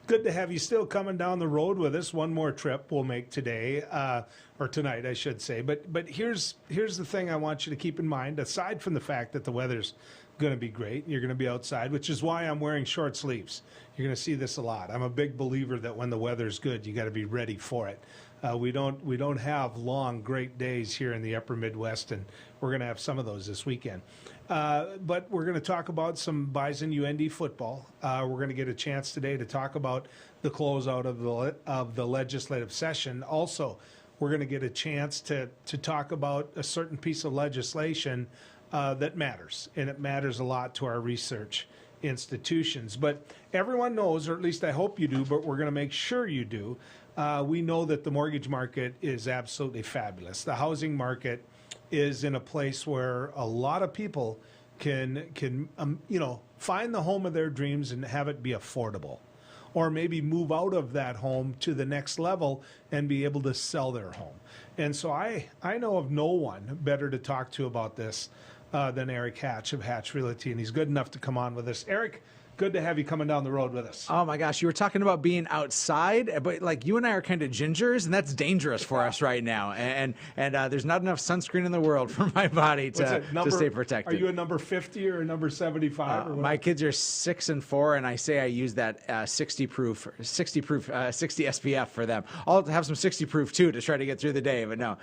Good to have you still coming down the road with us. One more trip we'll make today, or tonight, I should say. But here's the thing I want you to keep in mind. Aside from the fact that the weather's going to be great, you're going to be outside, which is why I'm wearing short sleeves. You're going to see this a lot. I'm a big believer that when the weather's good, you got to be ready for it. We don't have long, great days here in the upper Midwest, and we're going to have some of those this weekend. But we're going to talk about some Bison UND football. We're going to get a chance today to talk about the closeout of the legislative session. Also, we're going to get a chance to talk about a certain piece of legislation that matters, and it matters a lot to our research institutions. But everyone knows, or at least I hope you do, but we're going to make sure you do. We know that the mortgage market is absolutely fabulous. The housing market is in a place where a lot of people can find the home of their dreams and have it be affordable, or maybe move out of that home to the next level and be able to sell their home. And so I know of no one better to talk to about this than Erik Hatch of Hatch Realty, and he's good enough to come on with us. Erik, good to have you coming down the road with us. Oh my gosh, you were talking about being outside, but like you and I are kind of gingers, and that's dangerous for us right now. And there's not enough sunscreen in the world for my body to stay protected. Are you a number 50 or a number 75? My kids are 6 and 4, and I say I use that 60 SPF for them. I'll have some 60 proof too to try to get through the day, but no,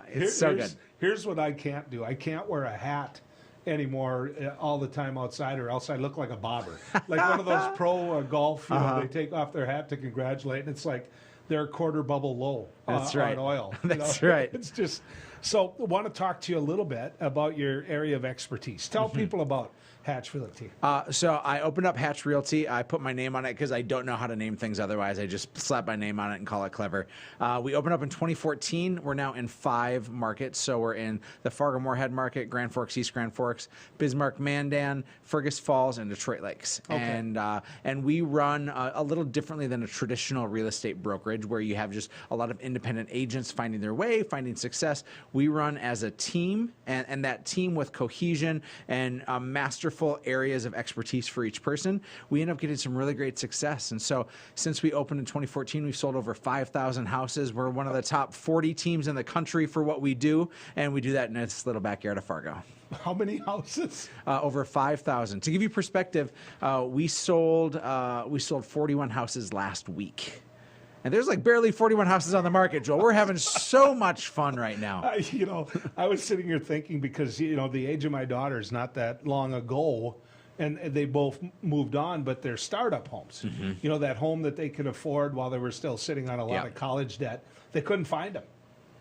it's so good. Here's what I can't do. I can't wear a hat anymore all the time outside, or else I look like a bobber. Like one of those pro golf, they take off their hat to congratulate, and it's like they're a quarter bubble low on oil. That's right. It's just, so I want to talk to you a little bit about your area of expertise. Tell people about Hatch Realty. So I opened up Hatch Realty. I put my name on it because I don't know how to name things otherwise. I just slap my name on it and call it clever. We opened up in 2014. We're now in 5 markets. So we're in the Fargo-Moorhead market, Grand Forks, East Grand Forks, Bismarck-Mandan, Fergus Falls, and Detroit Lakes. Okay. And we run a little differently than a traditional real estate brokerage where you have just a lot of independent agents finding their way, finding success. We run as a team, and that team with cohesion and masterful areas of expertise for each person, we end up getting some really great success. And so since we opened in 2014, we've sold over 5,000 houses. We're one of the top 40 teams in the country for what we do, and we do that in this little backyard of Fargo. How many houses? Over 5,000. To give you perspective, we sold 41 houses last week. And there's like barely 41 houses on the market, Joel. We're having so much fun right now. I was sitting here thinking, because, the age of my daughters not that long ago, and they both moved on, but they're startup homes. Mm-hmm. That home that they could afford while they were still sitting on a lot of college debt, they couldn't find them.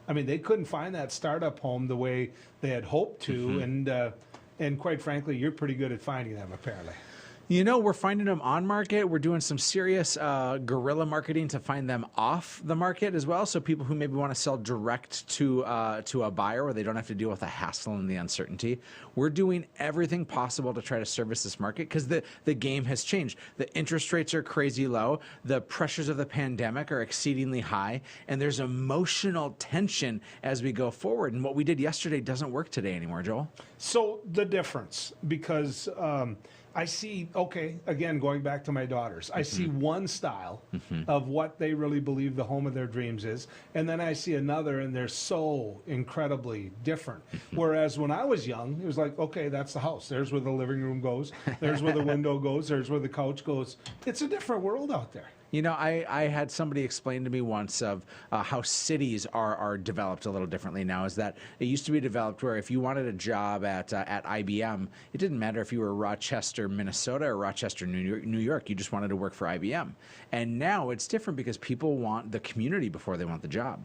I mean, they couldn't find that startup home the way they had hoped to, mm-hmm. and quite frankly, you're pretty good at finding them, apparently. We're finding them on market. We're doing some serious guerrilla marketing to find them off the market as well. So people who maybe want to sell direct to a buyer where they don't have to deal with the hassle and the uncertainty. We're doing everything possible to try to service this market because the game has changed. The interest rates are crazy low. The pressures of the pandemic are exceedingly high. And there's emotional tension as we go forward. And what we did yesterday doesn't work today anymore, Joel. So the difference, because I see, again, going back to my daughters, I see one style of what they really believe the home of their dreams is, and then I see another, and they're so incredibly different. Whereas when I was young, it was like, okay, that's the house. There's where the living room goes. There's where the window goes. There's where the couch goes. It's a different world out there. I had somebody explain to me once of how cities are developed a little differently now. Is that it used to be developed where if you wanted a job at IBM, it didn't matter if you were Rochester, Minnesota, or Rochester, New York. You just wanted to work for IBM. And now it's different because people want the community before they want the job.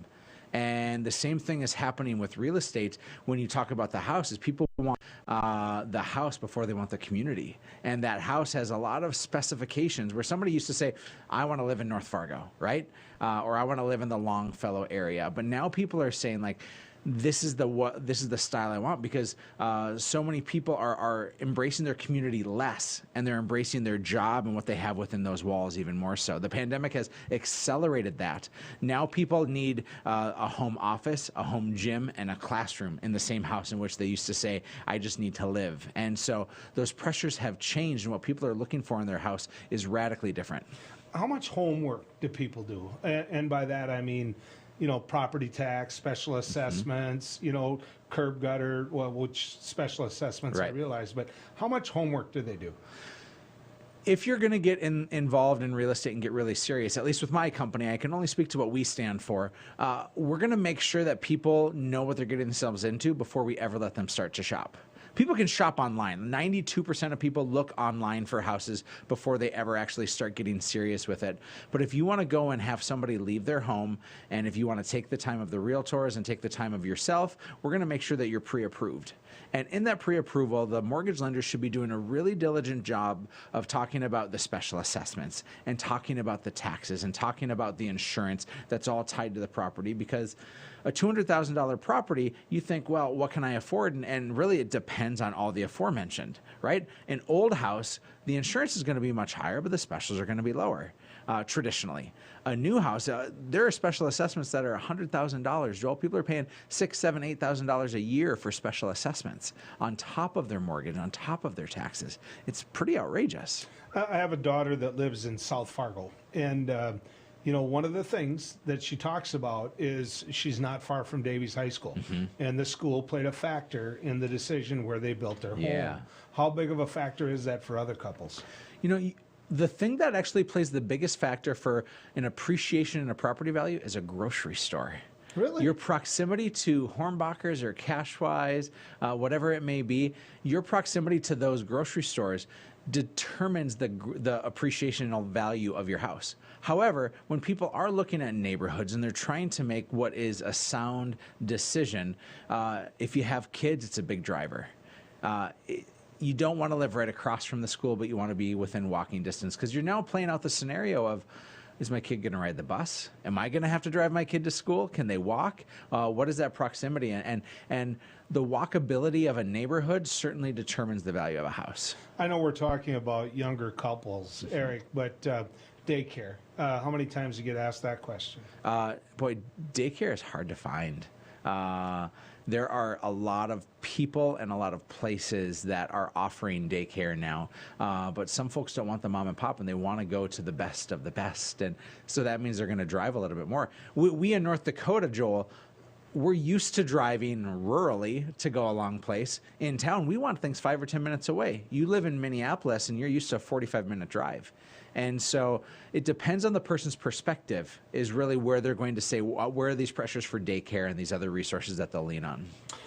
And the same thing is happening with real estate when you talk about the house, is people want the house before they want the community. And that house has a lot of specifications where somebody used to say, I want to live in North Fargo, right? Or I want to live in the Longfellow area. But now people are saying, like, this is the style I want, because so many people are embracing their community less, and they're embracing their job and what they have within those walls even more so. The pandemic has accelerated that. Now people need a home office, a home gym, and a classroom in the same house in which they used to say, I just need to live. And so those pressures have changed, and what people are looking for in their house is radically different. how much homework do people do? And by that I mean, property tax, special assessments, curb gutter, well, which special assessments I Right. realize, but how much homework do they do? If you're going to get involved in real estate and get really serious, at least with my company, I can only speak to what we stand for. We're going to make sure that people know what they're getting themselves into before we ever let them start to shop. People can shop online. 92% of people look online for houses before they ever actually start getting serious with it. But if you want to go and have somebody leave their home, and if you want to take the time of the realtors and take the time of yourself, we're going to make sure that you're pre-approved. And in that pre-approval, the mortgage lender should be doing a really diligent job of talking about the special assessments and talking about the taxes and talking about the insurance that's all tied to the property, because a $200,000 property, you think, well, what can I afford? And really it depends on all the aforementioned, right? An old house, the insurance is going to be much higher, but the specials are going to be lower. Traditionally, a new house, there are special assessments that are $100,000. Joel, people are paying $6,000, $7,000, $8,000 a year for special assessments on top of their mortgage, on top of their taxes. It's pretty outrageous. I have a daughter that lives in South Fargo, and one of the things that she talks about is she's not far from Davies High School, and the school played a factor in the decision where they built their home. How big of a factor is that for other couples? The thing that actually plays the biggest factor for an appreciation in a property value is a grocery store. Really? Your proximity to Hornbachers or Cashwise, whatever it may be, your proximity to those grocery stores determines the appreciational value of your house. However, when people are looking at neighborhoods and they're trying to make what is a sound decision, if you have kids, it's a big driver. You don't want to live right across from the school, but you want to be within walking distance, because you're now playing out the scenario of, is my kid going to ride the bus? Am I going to have to drive my kid to school? Can they walk? What is that proximity? And the walkability of a neighborhood certainly determines the value of a house. I know we're talking about younger couples, Eric, but daycare. How many times do you get asked that question? Boy, daycare is hard to find. There are a lot of people and a lot of places that are offering daycare now, but some folks don't want the mom and pop, and they want to go to the best of the best, and so that means they're going to drive a little bit more. We in North Dakota, Joel, we're used to driving rurally to go a long place. In town, we want things 5 or 10 minutes away. You live in Minneapolis, and you're used to a 45-minute drive. And so it depends on the person's perspective is really where they're going to say, where are these pressures for daycare and these other resources that they'll lean on.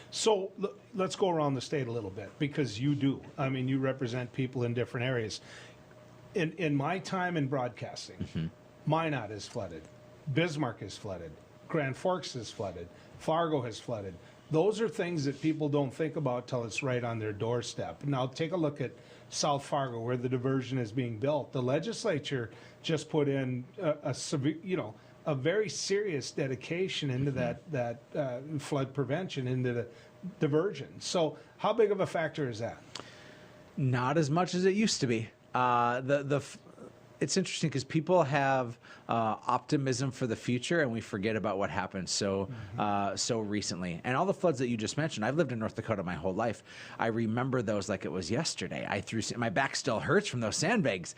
So let's go around the state a little bit, because you do. I mean, you represent people in different areas. In my time in broadcasting, Minot is flooded. Bismarck is flooded. Grand Forks is flooded. Fargo has flooded. Those are things that people don't think about till it's right on their doorstep. Now, take a look at South Fargo, where the diversion is being built. The legislature just put in a severe, a very serious dedication into that flood prevention, into the diversion. So, how big of a factor is that? Not as much as it used to be. It's interesting because people have optimism for the future, and we forget about what happened so recently. And all the floods that you just mentioned, I've lived in North Dakota my whole life. I remember those like it was yesterday. My back still hurts from those sandbags.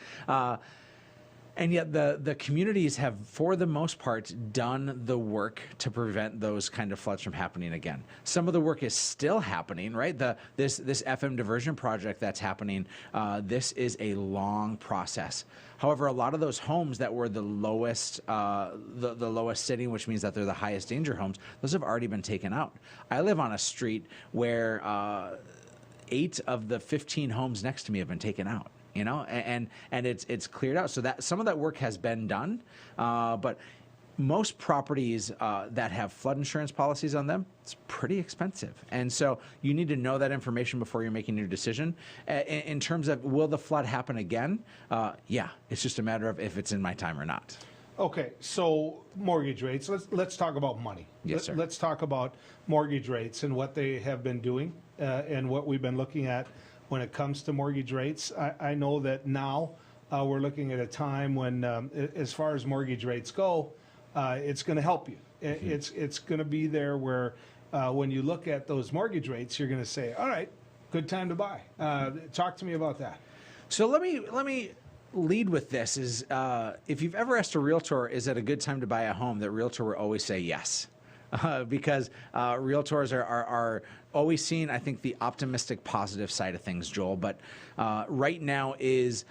And yet the communities have, for the most part, done the work to prevent those kind of floods from happening again. Some of the work is still happening, right? This FM diversion project that's happening, this is a long process. However, a lot of those homes that were the lowest, the lowest sitting, which means that they're the highest danger homes, those have already been taken out. I live on a street where 8 of the 15 homes next to me have been taken out. And it's cleared out. So that some of that work has been done, but most properties that have flood insurance policies on them, it's pretty expensive. And so you need to know that information before you're making your decision. In terms of, will the flood happen again? Yeah, it's just a matter of if it's in my time or not. Okay, so mortgage rates. Let's talk about money. Yes, sir. Let's talk about mortgage rates and what they have been doing and what we've been looking at when it comes to mortgage rates. I know that now we're looking at a time when, as far as mortgage rates go, it's going to help you. It's going to be there where when you look at those mortgage rates, you're going to say, all right, good time to buy. Talk to me about that. So let me lead with this is if you've ever asked a realtor, is it a good time to buy a home, that realtor will always say yes. Because realtors are always seeing, I think, the optimistic, positive side of things, Joel. But right now is,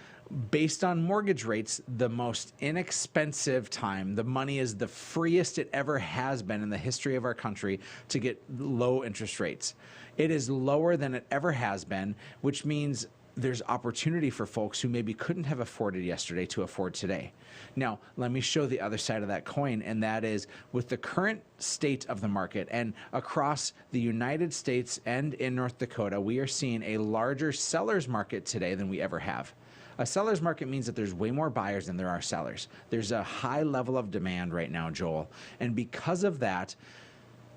based on mortgage rates, the most inexpensive time. The money is the freest it ever has been in the history of our country to get low interest rates. It is lower than it ever has been, which means there's opportunity for folks who maybe couldn't have afforded yesterday to afford today. Now, let me show the other side of that coin, and that is with the current state of the market and across the United States and in North Dakota, we are seeing a larger seller's market today than we ever have. A seller's market means that there's way more buyers than there are sellers. There's a high level of demand right now, Joel. And because of that,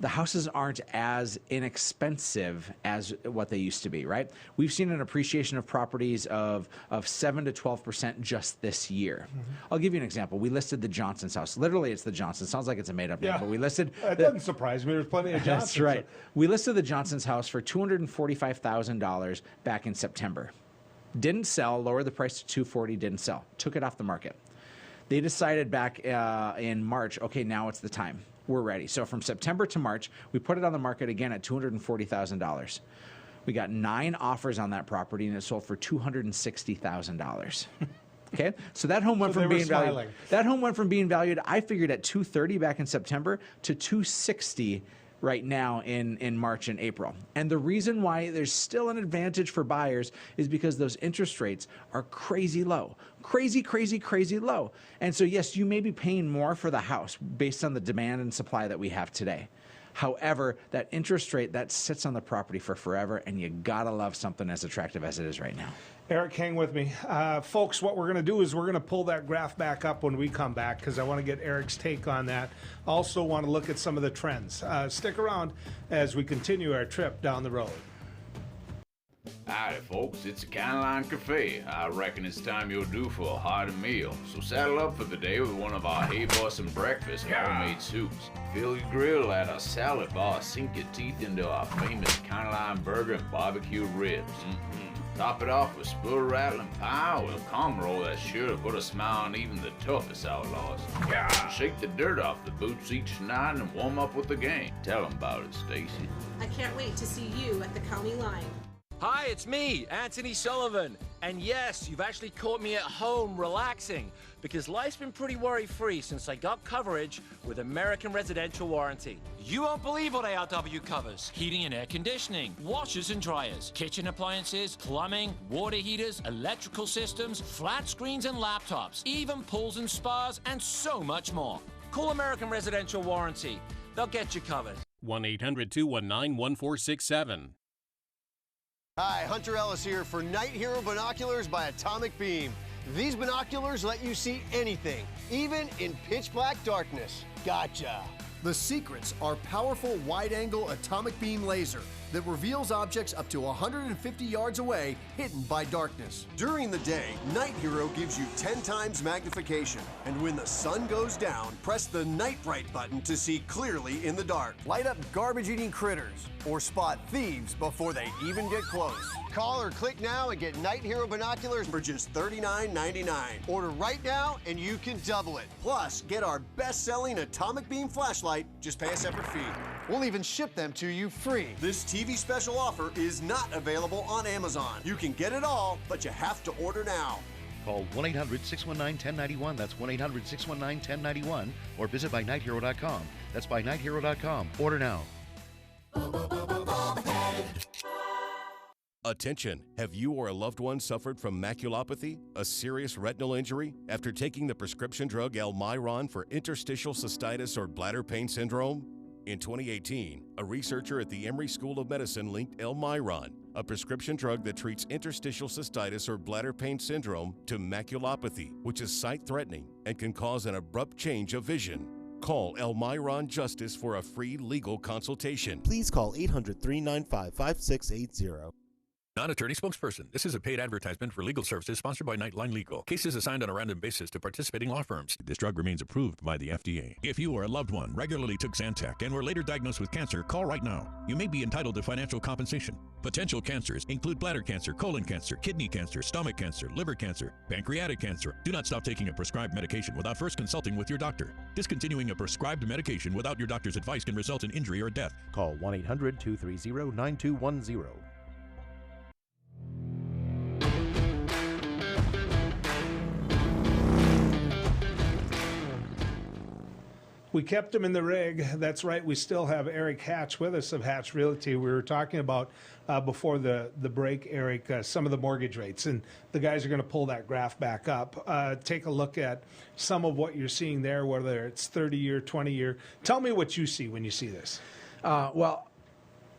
the houses aren't as inexpensive as what they used to be, right? We've seen an appreciation of properties of 7 to 12% just this year. I'll give you an example. We listed the Johnson's house. Literally, it's the Johnson. Sounds like it's a made-up name, but we listed... It doesn't surprise me. There's plenty of Johnsons. That's right. We listed the Johnson's house for $245,000 back in September. Didn't sell, lowered the price to $240,000, didn't sell. Took it off the market. They decided back in March, okay, now it's the time. We're ready. So from September to March, we put it on the market again at $240,000. We got 9 offers on that property, and it sold for $260,000. Okay, so that home went from being valued. That home went from being valued, I figured, at $230,000 back in September to $260,000 right now in March and April. And the reason why there's still an advantage for buyers is because those interest rates are crazy low. Crazy, crazy, crazy low. And so, yes, you may be paying more for the house based on the demand and supply that we have today. However, that interest rate, that sits on the property for forever, and you gotta love something as attractive as it is right now. Eric, hang with me. Folks, what we're going to do is we're going to pull that graph back up when we come back because I want to get Eric's take on that. Also want to look at some of the trends. Stick around as we continue our trip down the road. Howdy, folks. It's a Line Cafe. I reckon it's time you're due for a hearty meal. So saddle up for the day with one of our hay-bossing breakfast homemade soups. Fill your grill at a salad bar. Sink your teeth into our famous Line burger and barbecue ribs. Top it off with spoon-rattling pie with a calm roll that's sure to put a smile on even the toughest outlaws. Shake the dirt off the boots each night and warm up with the gang. Tell them about it, Stacy. I can't wait to see you at the county line. Hi, it's me, Anthony Sullivan. And yes, you've actually caught me at home relaxing because life's been pretty worry-free since I got coverage with American Residential Warranty. You won't believe what ARW covers. Heating and air conditioning, washers and dryers, kitchen appliances, plumbing, water heaters, electrical systems, flat screens and laptops, even pools and spas, and so much more. Call American Residential Warranty. They'll get you covered. 1-800-219-1467. Hi, Hunter Ellis here for Night Hero Binoculars by Atomic Beam. These binoculars let you see anything, even in pitch black darkness. Gotcha. The secrets are powerful wide-angle atomic beam laser that reveals objects up to 150 yards away, hidden by darkness. During the day, Night Hero gives you 10 times magnification. And when the sun goes down, press the Night Bright button to see clearly in the dark. Light up garbage-eating critters or spot thieves before they even get close. Call or click now and get Night Hero binoculars for just $39.99. Order right now and you can double it. Plus, get our best-selling atomic beam flashlight. Just pay a separate fee. We'll even ship them to you free. This TV special offer is not available on Amazon. You can get it all, but you have to order now. Call 1-800-619-1091. That's 1-800-619-1091. Or visit bynighthero.com. That's bynighthero.com. Order now. Attention! Have you or a loved one suffered from maculopathy, a serious retinal injury, after taking the prescription drug Elmiron for interstitial cystitis or bladder pain syndrome? In 2018, a researcher at the Emory School of Medicine linked Elmiron, a prescription drug that treats interstitial cystitis or bladder pain syndrome, to maculopathy, which is sight-threatening and can cause an abrupt change of vision. Call Elmiron Justice for a free legal consultation. Please call 800-395-5680. Non-attorney spokesperson. This is a paid advertisement for legal services sponsored by Nightline Legal. Cases assigned on a random basis to participating law firms. This drug remains approved by the FDA. If you or a loved one regularly took Zantac and were later diagnosed with cancer, call right now. You may be entitled to financial compensation. Potential cancers include bladder cancer, colon cancer, kidney cancer, stomach cancer, liver cancer, pancreatic cancer. Do not stop taking a prescribed medication without first consulting with your doctor. Discontinuing a prescribed medication without your doctor's advice can result in injury or death. Call 1-800-230-9210. We kept him in the rig. That's right. We still have Erik Hatch with us of Hatch Realty. We were talking about before the break, Erik, some of the mortgage rates, and the guys are going to pull that graph back up. Take a look at some of what you're seeing there, whether it's 30-year, 20-year. Tell me what you see when you see this. Well,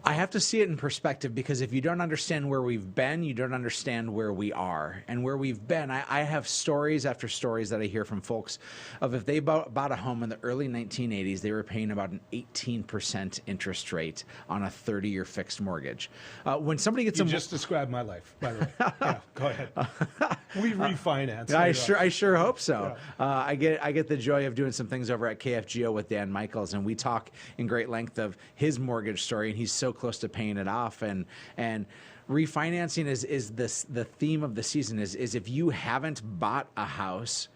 I have to see it in perspective, because if you don't understand where we've been, you don't understand where we are. And where we've been, I have stories after stories that I hear from folks of if they bought a home in the early 1980s, they were paying about an 18% interest rate on a 30-year fixed mortgage. When somebody gets you just described my life, by the way. Yeah, go ahead. We refinance. I sure hope so. Yeah. I get the joy of doing some things over at KFGO with Dan Michaels, and we talk in great length of his mortgage story, and he's so close to paying it off, and refinancing is the theme of the season is if you haven't bought a house,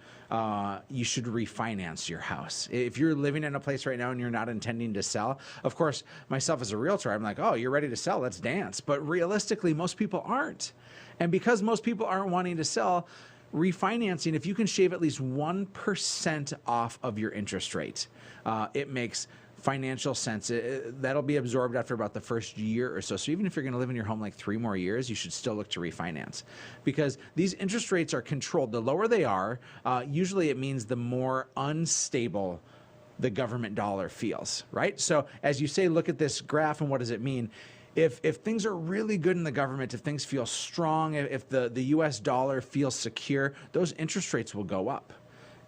you should refinance your house. If you're living in a place right now and you're not intending to sell, of course, myself as a realtor, I'm like, oh, you're ready to sell, let's dance. But realistically, most people aren't. And because most people aren't wanting to sell, refinancing, if you can shave at least 1% off of your interest rate, it makes financial sense. That'll be absorbed after about the first year or so. So even if you're going to live in your home like 3 more years, you should still look to refinance, because these interest rates are controlled. The lower they are, usually it means the more unstable the government dollar feels, right? So as you say, look at this graph, and what does it mean? If things are really good in the government, if things feel strong, if the U.S. dollar feels secure, those interest rates will go up.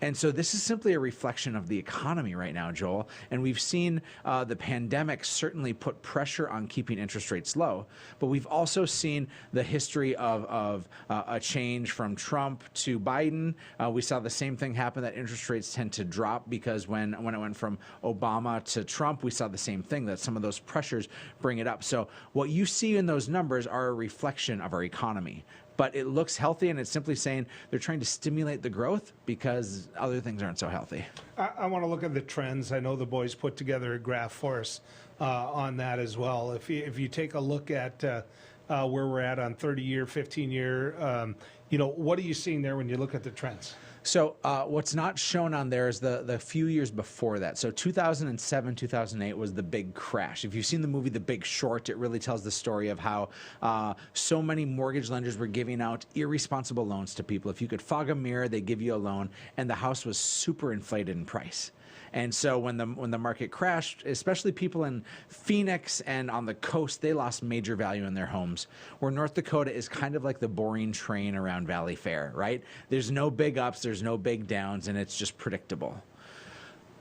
And so this is simply a reflection of the economy right now, Joel. And we've seen the pandemic certainly put pressure on keeping interest rates low. But we've also seen the history of a change from Trump to Biden. We saw the same thing happen, that interest rates tend to drop, because when it went from Obama to Trump, we saw the same thing, that some of those pressures bring it up. So what you see in those numbers are a reflection of our economy. But it looks healthy, and it's simply saying they're trying to stimulate the growth because other things aren't so healthy. I want to look at the trends. I know the boys put together a graph for us on that as well. If you take a look at where we're at on 30-year, 15-year, what are you seeing there when you look at the trends? So what's not shown on there is the few years before that. So 2007, 2008 was the big crash. If you've seen the movie The Big Short, it really tells the story of how so many mortgage lenders were giving out irresponsible loans to people. If you could fog a mirror, they give you a loan, and the house was super inflated in price. And so when the market crashed, especially people in Phoenix and on the coast, they lost major value in their homes. Where North Dakota is kind of like the boring train around Valley Fair, right? There's no big ups, there's no big downs, and it's just predictable.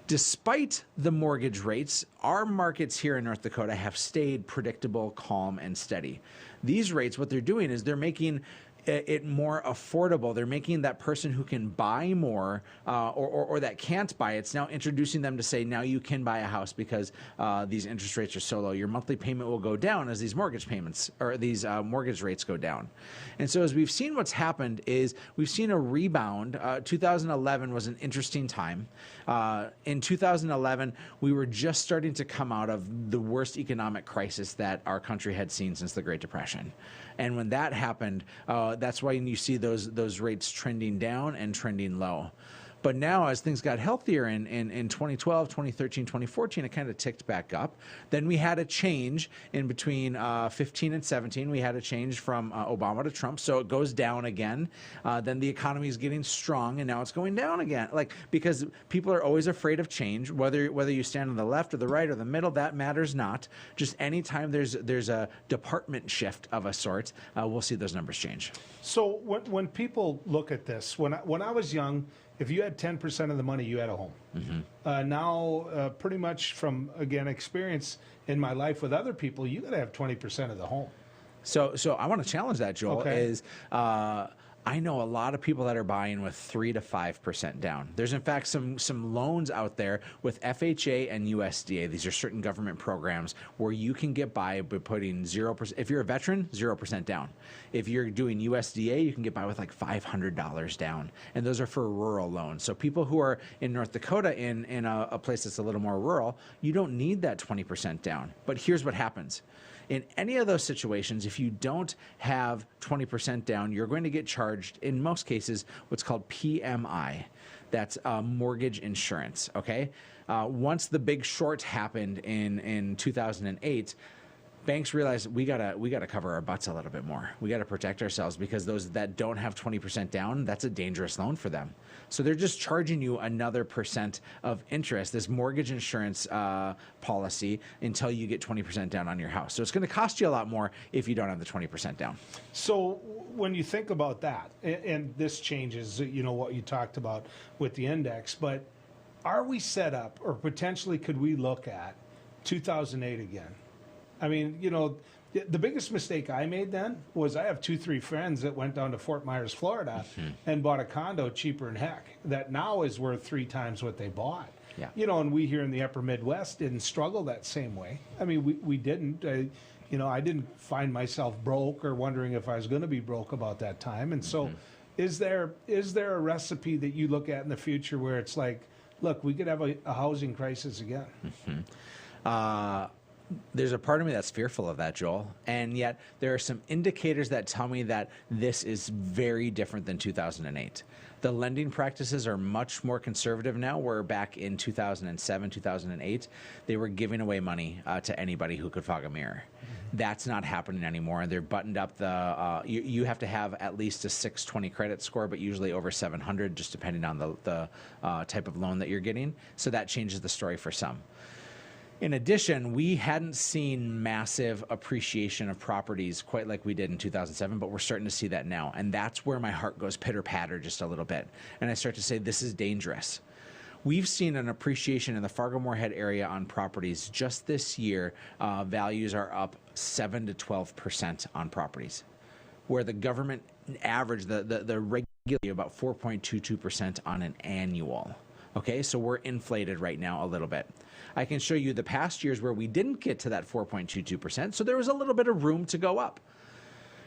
Despite the mortgage rates, our markets here in North Dakota have stayed predictable, calm, and steady. These rates, what they're doing is they're making it more affordable. They're making that person who can buy more or that can't buy, it's now introducing them to say, now you can buy a house because these interest rates are so low. Your monthly payment will go down as these mortgage payments or these mortgage rates go down. And so as we've seen, what's happened is we've seen a rebound. 2011 was an interesting time. In 2011, we were just starting to come out of the worst economic crisis that our country had seen since the Great Depression. And when that happened, that's why you see those rates trending down and trending low. But now as things got healthier in 2012, 2013, 2014, it kind of ticked back up. Then we had a change in between 15 and 17. We had a change from Obama to Trump. So it goes down again. Then the economy is getting strong, and now it's going down again. Because people are always afraid of change, whether you stand on the left or the right or the middle, that matters not. Just anytime there's a department shift of a sort, we'll see those numbers change. So when people look at this, when I was young, if you had 10% of the money, you had a home. Mm-hmm. Now, pretty much from, again, experience in my life with other people, you got to have 20% of the home. So I want to challenge that, Joel. Okay. Is I know a lot of people that are buying with 3 to 5% down. There's in fact some loans out there with FHA and USDA. These are certain government programs where you can get by putting 0%. If you're a veteran, 0% down. If you're doing USDA, you can get by with like $500 down. And those are for rural loans. So people who are in North Dakota in a place that's a little more rural, you don't need that 20% down. But here's what happens. In any of those situations, if you don't have 20% down, you're going to get charged, in most cases, what's called PMI. That's mortgage insurance, okay? Once the big short happened in 2008, banks realized we gotta cover our butts a little bit more. We gotta protect ourselves because those that don't have 20% down, that's a dangerous loan for them. So they're just charging you another percent of interest, this mortgage insurance policy, until you get 20% down on your house. So it's going to cost you a lot more if you don't have the 20% down. So when you think about that, and this changes, what you talked about with the index, but are we set up, or potentially could we look at 2008 again? I mean, the biggest mistake I made then was I have 2-3 friends that went down to Fort Myers, Florida, and bought a condo cheaper than heck that now is worth 3 times what they bought. Yeah. And we here in the upper Midwest didn't struggle that same way. I mean, we didn't. I didn't find myself broke or wondering if I was going to be broke about that time. And so is there a recipe that you look at in the future where it's like, look, we could have a housing crisis again? There's a part of me that's fearful of that, Joel. And yet there are some indicators that tell me that this is very different than 2008. The lending practices are much more conservative now, where back in 2007, 2008, they were giving away money to anybody who could fog a mirror. That's not happening anymore. They're buttoned up. You have to have at least a 620 credit score, but usually over 700, just depending on the type of loan that you're getting. So that changes the story for some. In addition, we hadn't seen massive appreciation of properties quite like we did in 2007, but we're starting to see that now. And that's where my heart goes pitter-patter just a little bit. And I start to say, this is dangerous. We've seen an appreciation in the Fargo-Moorhead area on properties. Just this year, values are up 7 to 12% on properties, where the government average, the regular, about 4.22% on an annual. Okay, so we're inflated right now a little bit. I can show you the past years where we didn't get to that 4.22%, so there was a little bit of room to go up.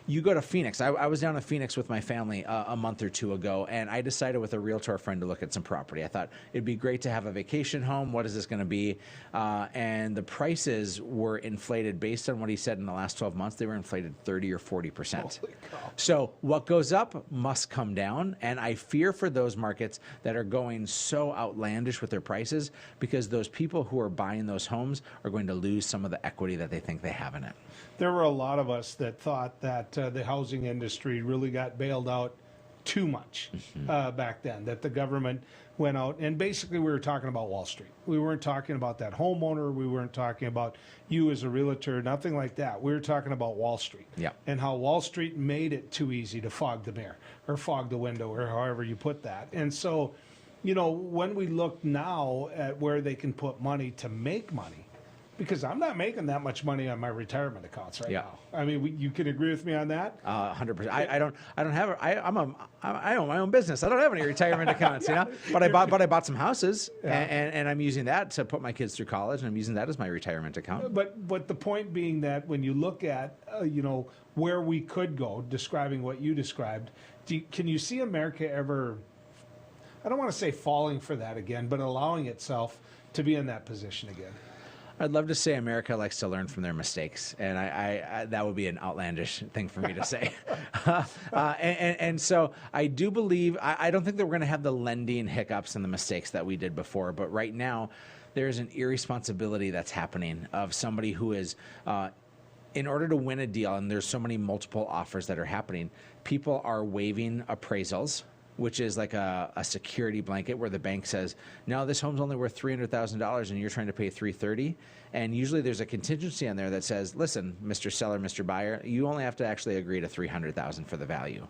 You go to Phoenix. I was down in Phoenix with my family a month or two ago, and I decided with a realtor friend to look at some property. I thought it'd be great to have a vacation home. What is this going to be? And the prices were inflated based on what he said in the last 12 months. They were inflated 30 or 40%. So what goes up must come down, and I fear for those markets that are going so outlandish with their prices, because those people who are buying those homes are going to lose some of the equity that they think they have in it. There were a lot of us that thought that the housing industry really got bailed out too much back then, that the government went out, and basically we were talking about Wall Street. We weren't talking about that homeowner. We weren't talking about you as a realtor, nothing like that. We were talking about Wall Street, and how Wall Street made it too easy to fog the mirror or fog the window, or however you put that. And so, when we look now at where they can put money to make money, because I'm not making that much money on my retirement accounts right now. I mean, you can agree with me on that. 100%. I don't have. I own my own business. I don't have any retirement accounts, But I bought some houses, and I'm using that to put my kids through college, and I'm using that as my retirement account. But the point being that when you look at where we could go, describing what you described, can you see America ever? I don't want to say falling for that again, but allowing itself to be in that position again. I'd love to say America likes to learn from their mistakes, and I that would be an outlandish thing for me to say. And so I do believe, I don't think that we're going to have the lending hiccups and the mistakes that we did before, but right now there's an irresponsibility that's happening of somebody who is, in order to win a deal, and there's so many multiple offers that are happening, people are waiving appraisals, which is like a security blanket where the bank says, no, this home's only worth $300,000 and you're trying to pay $330,000. And usually there's a contingency on there that says, listen, Mr. Seller, Mr. Buyer, you only have to actually agree to $300,000 for the value.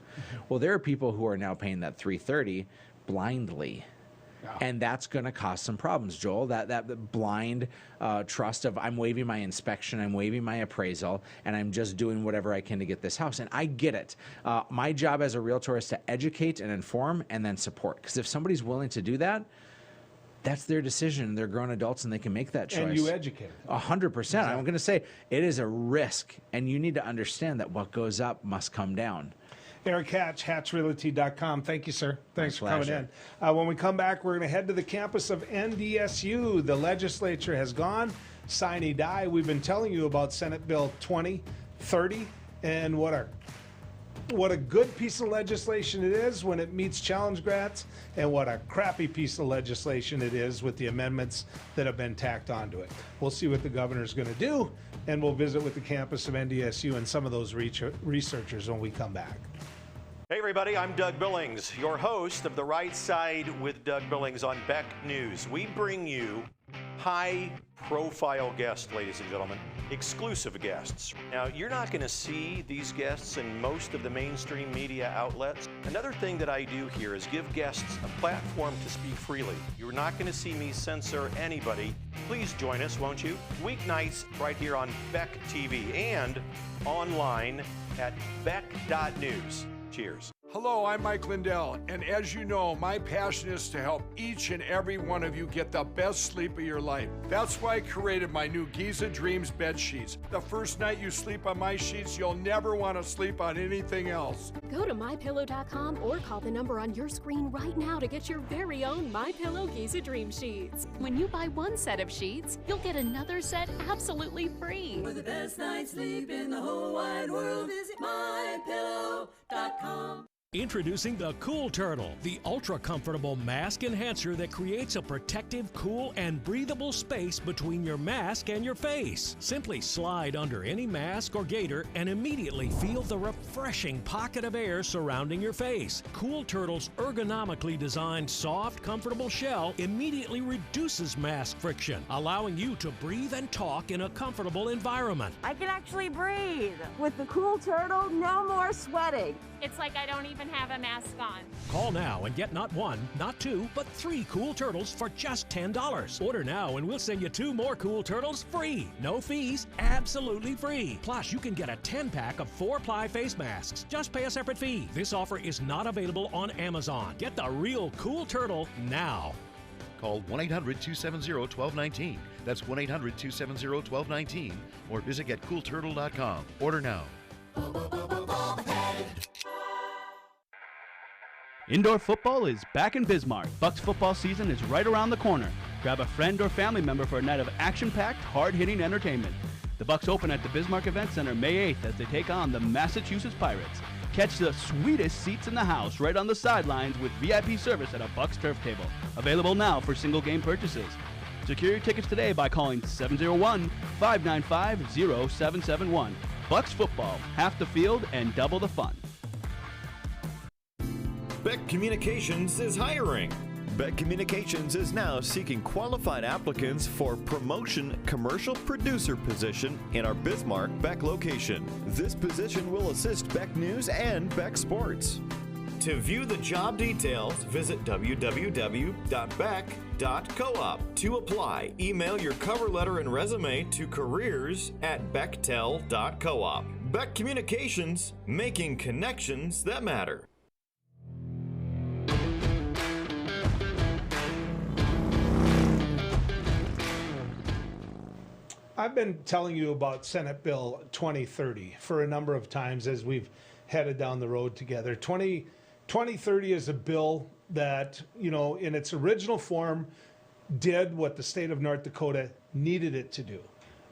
Well, there are people who are now paying that $330,000 blindly. And that's going to cause some problems, Joel. That blind trust of I'm waiving my inspection, I'm waiving my appraisal, and I'm just doing whatever I can to get this house. And I get it. My job as a realtor is to educate and inform and then support. Because if somebody's willing to do that, that's their decision. They're grown adults and they can make that choice. And you educate them. 100%. Exactly. I'm going to say it is a risk, and you need to understand that what goes up must come down. Erik Hatch, hatchrealty.com. Thank you, sir. Thanks for coming pleasure. in. When we come back, we're going to head to the campus of NDSU. The legislature has gone. Sine die. We've been telling you about Senate Bill 2030 and what a good piece of legislation it is when it meets challenge grants, and what a crappy piece of legislation it is with the amendments that have been tacked onto it. We'll see what the governor's going to do, and we'll visit with the campus of NDSU and some of those researchers when we come back. Hey everybody, I'm Doug Billings, your host of The Right Side with Doug Billings on Beck News. We bring you high-profile guests, ladies and gentlemen, exclusive guests. Now, you're not going to see these guests in most of the mainstream media outlets. Another thing that I do here is give guests a platform to speak freely. You're not going to see me censor anybody. Please join us, won't you? Weeknights right here on Beck TV and online at beck.news. Cheers. Hello, I'm Mike Lindell, and as you know, my passion is to help each and every one of you get the best sleep of your life. That's why I created my new Giza Dreams bed sheets. The first night you sleep on my sheets, you'll never want to sleep on anything else. Go to mypillow.com or call the number on your screen right now to get your very own MyPillow Giza Dream sheets. When you buy one set of sheets, you'll get another set absolutely free. For the best night's sleep in the whole wide world, visit mypillow.com. Introducing the Cool Turtle, the ultra-comfortable mask enhancer that creates a protective, cool, and breathable space between your mask and your face. Simply slide under any mask or gaiter and immediately feel the refreshing pocket of air surrounding your face. Cool Turtle's ergonomically designed, soft, comfortable shell immediately reduces mask friction, allowing you to breathe and talk in a comfortable environment. I can actually breathe. With the Cool Turtle, no more sweating. It's like I don't even have a mask on. Call now and get not one, not two, but 3 Cool Turtles for just $10. Order now and we'll send you 2 more Cool Turtles free. No fees, absolutely free. Plus, you can get a 10-pack of 4-ply face masks. Just pay a separate fee. This offer is not available on Amazon. Get the real Cool Turtle now. Call 1-800-270-1219. That's 1-800-270-1219. Or visit getcoolturtle.com. Order now. Indoor football is back in Bismarck. Bucks football season is right around the corner. Grab a friend or family member for a night of action-packed, hard-hitting entertainment. The Bucks open at the Bismarck Event Center May 8th as they take on the Massachusetts Pirates. Catch the sweetest seats in the house right on the sidelines with VIP service at a Bucks turf table. Available now for single-game purchases. Secure your tickets today by calling 701-595-0771. Bucks football, half the field and double the fun. Beck Communications is hiring. Beck Communications is now seeking qualified applicants for promotion commercial producer position in our Bismarck Beck location. This position will assist Beck News and Beck Sports. To view the job details, visit www.beck.coop. To apply, email your cover letter and resume to careers@bechtel.coop. Beck Communications, making connections that matter. I've been telling you about Senate Bill 2030 for a number of times as we've headed down the road together. 2030 is a bill that, you know, in its original form, did what the state of North Dakota needed it to do.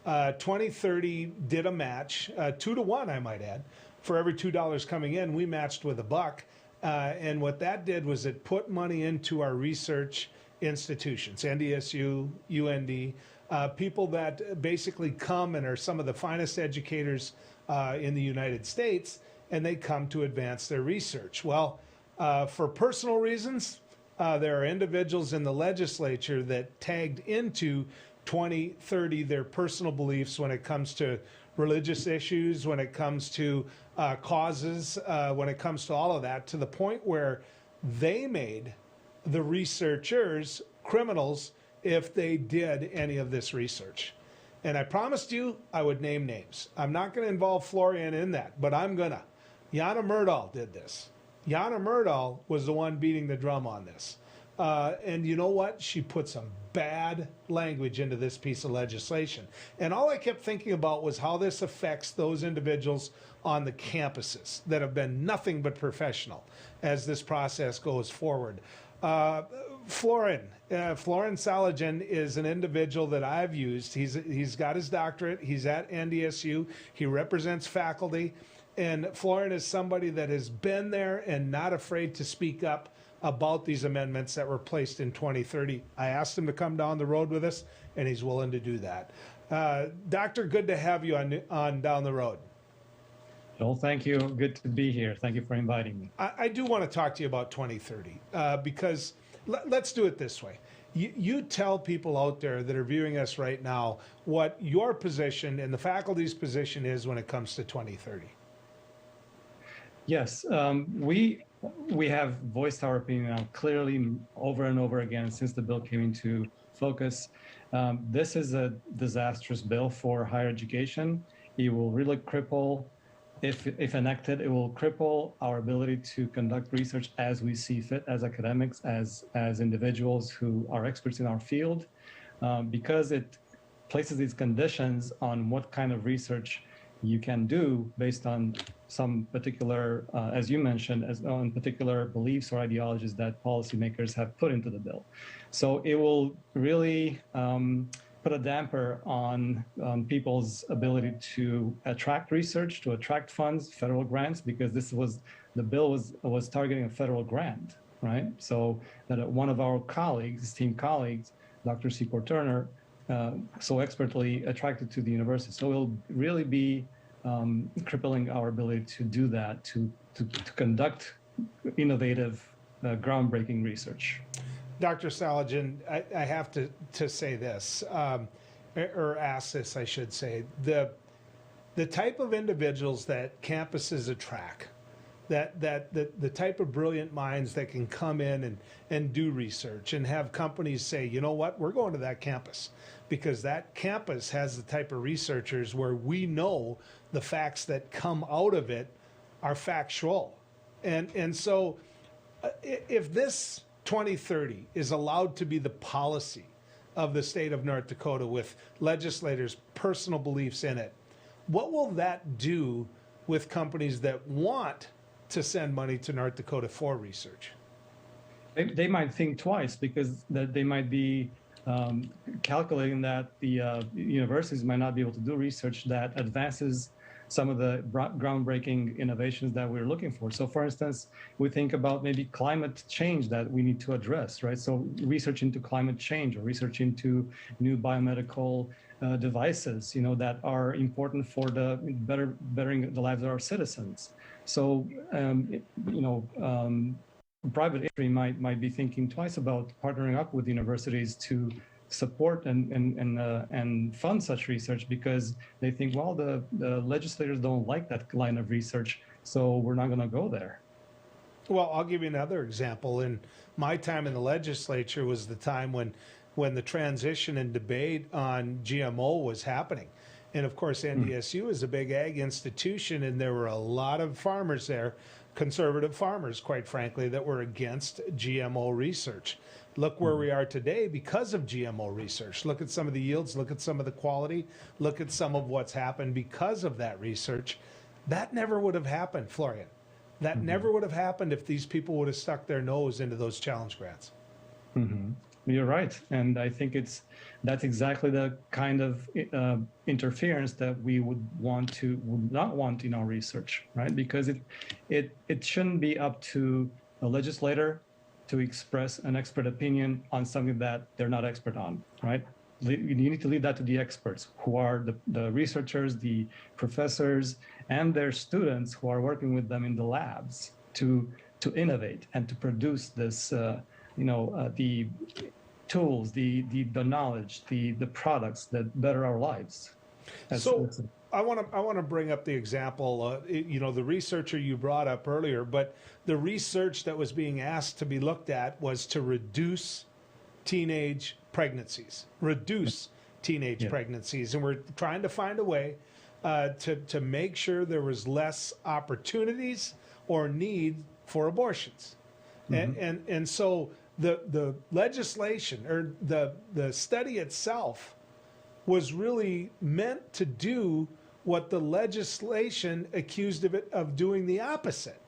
2030 did a match, 2-to-1, I might add. For every $2 coming in, we matched with $1. And what that did was it put money into our research institutions, NDSU, UND, people that basically come and are some of the finest educators in the United States, and they come to advance their research. Well, for personal reasons, there are individuals in the legislature that tagged into 2030 their personal beliefs when it comes to religious issues, when it comes to causes, when it comes to all of that, to the point where they made the researchers criminals if they did any of this research. And I promised you I would name names. I'm not going to involve Florin in that, but I'm going to. Jana Myrdal did this. Jana Myrdal was the one beating the drum on this. And you know what? She put some bad language into this piece of legislation. And all I kept thinking about was how this affects those individuals on the campuses that have been nothing but professional as this process goes forward. Florin Salajan is an individual that I've used. He's got his doctorate. He's at NDSU. He represents faculty. And Florin is somebody that has been there and not afraid to speak up about these amendments that were placed in 2030. I asked him to come down the road with us, and he's willing to do that. Doctor, good to have you on Down the Road. Joel, thank you. Good to be here. Thank you for inviting me. I do want to talk to you about 2030 because let's do it this way. You tell people out there that are viewing us right now what your position and the faculty's position is when it comes to 2030. Yes, we have voiced our opinion now clearly over and over again since the bill came into focus. This is a disastrous bill for higher education. It will really cripple, if enacted, it will cripple our ability to conduct research as we see fit, as academics, as individuals who are experts in our field, because it places these conditions on what kind of research you can do based on some particular, as you mentioned, on particular beliefs or ideologies that policymakers have put into the bill. So it will really put a damper on people's ability to attract research, to attract funds, federal grants, because the bill was targeting a federal grant, right? So that one of our colleagues, esteemed colleagues, Dr. Secord Turner, so expertly attracted to the university. So it'll really be crippling our ability to do that, to conduct innovative, groundbreaking research. Dr. Salajan, I have to say this, or ask this, I should say. The type of individuals that campuses attract, the type of brilliant minds that can come in and do research and have companies say, you know what, we're going to that campus because that campus has the type of researchers where we know the facts that come out of it are factual. And so if this 2030 is allowed to be the policy of the state of North Dakota with legislators' personal beliefs in it, what will that do with companies that want to send money to North Dakota for research? They might think twice because they might be calculating that the universities might not be able to do research that advances some of the groundbreaking innovations that we're looking for. So for instance, we think about maybe climate change that we need to address, right? So research into climate change or research into new biomedical devices, that are important for the bettering the lives of our citizens. So, private industry might be thinking twice about partnering up with universities to support and fund such research because they think, well, the legislators don't like that line of research, so we're not going to go there. Well, I'll give you another example. In my time in the legislature was the time when the transition and debate on GMO was happening. And of course, NDSU is a big ag institution, and there were a lot of farmers there, conservative farmers, quite frankly, that were against GMO research. Look where we are today because of GMO research. Look at some of the yields, look at some of the quality, look at some of what's happened because of that research. That never would have happened, Florin. That never would have happened if these people would have stuck their nose into those challenge grants. You're right. And I think that's exactly the kind of interference that we would not want in our research, right? Because it shouldn't be up to a legislator to express an expert opinion on something that they're not expert on, right? You need to leave that to the experts, who are the researchers, the professors, and their students who are working with them in the labs to innovate and to produce this, the tools, the knowledge, the products that better our lives. I want to bring up the example, the researcher you brought up earlier, but the research that was being asked to be looked at was to reduce teenage pregnancies, pregnancies. And we're trying to find a way to make sure there was less opportunities or need for abortions. And so the legislation or the study itself was really meant to do what the legislation accused of it of doing the opposite.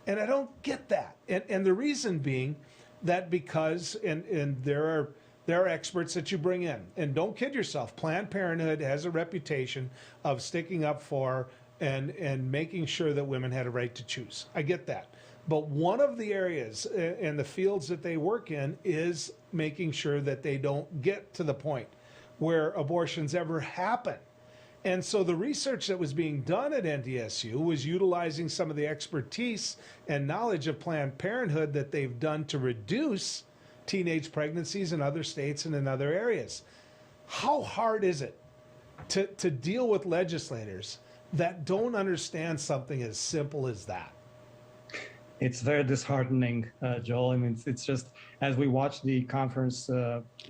And I don't get that. And the reason being that because, and there are experts that you bring in, and don't kid yourself, Planned Parenthood has a reputation of sticking up for and making sure that women had a right to choose. I get that. But one of the areas and the fields that they work in is making sure that they don't get to the point where abortions ever happen. And so the research that was being done at NDSU was utilizing some of the expertise and knowledge of Planned Parenthood that they've done to reduce teenage pregnancies in other states and in other areas. How hard is it to deal with legislators that don't understand something as simple as that? It's very disheartening, Joel. I mean, it's just, as we watch the conference